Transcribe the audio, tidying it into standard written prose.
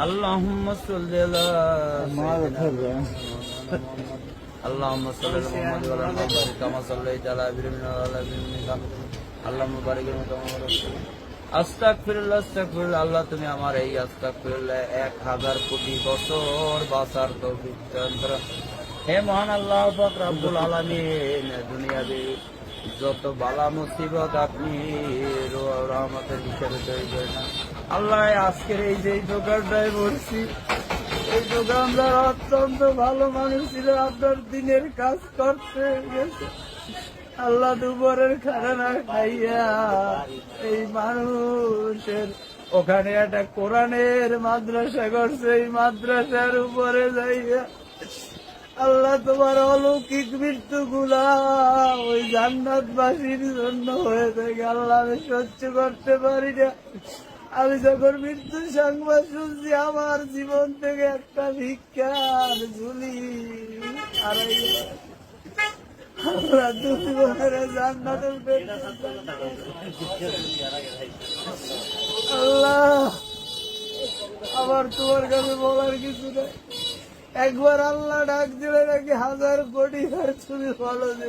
اللهم صل على سيدنا اللهم صل على محمد وعلى ال محمد كما صليت على ابراهيم وعلى ال ابراهيم اللهم بارك على আস্তাগফিরুল্লাহ আস্তাগফিরুল্লাহ। আল্লাহ তুমি আমার এই আস্তাগফিরুল্লাহ 1000 কোটি বছর বাঁচার তৌফিক দান করো। হে মহান আল্লাহ পাক রব্বুল আলামিন, দুনিয়াতে যত বালা মুসিবত আপনি রহমতের হিসেবে তৈরি করেন আল্লাহ। আজকের এই যে দোকানটায় বলছি, এই দোকানদার অত্যন্ত ভালো মানুষ ছিল, আপনার দিনের কাজ করতে গেছে। আল্লাহ দুপুরের খানা খাইয়া এই মানুষের ওখানে একটা কোরআনের মাদ্রাসা করছে, এই মাদ্রাসার উপরে যাইয়া আল্লাহ তোমার অলৌকিক মৃত্যু গুলা ওই জান্নাতবাসীর জন্য হয়ে থাকে। আল্লাহ আমি সহ্য করতে পারি না। আমি যখন মৃত্যুর সংবাদ শুনছি, আমার জীবন থেকে একটা ভিক্ষার ঝুলি হারাইয়া আল্লাহ তুমি বলে জান্নাতের আল্লাহ আমার তোমার কাছে বলার কিছু নেই। একবার আল্লাহ ডাক দিলে নাকি 1000 কোটি আর তুমি বলো যে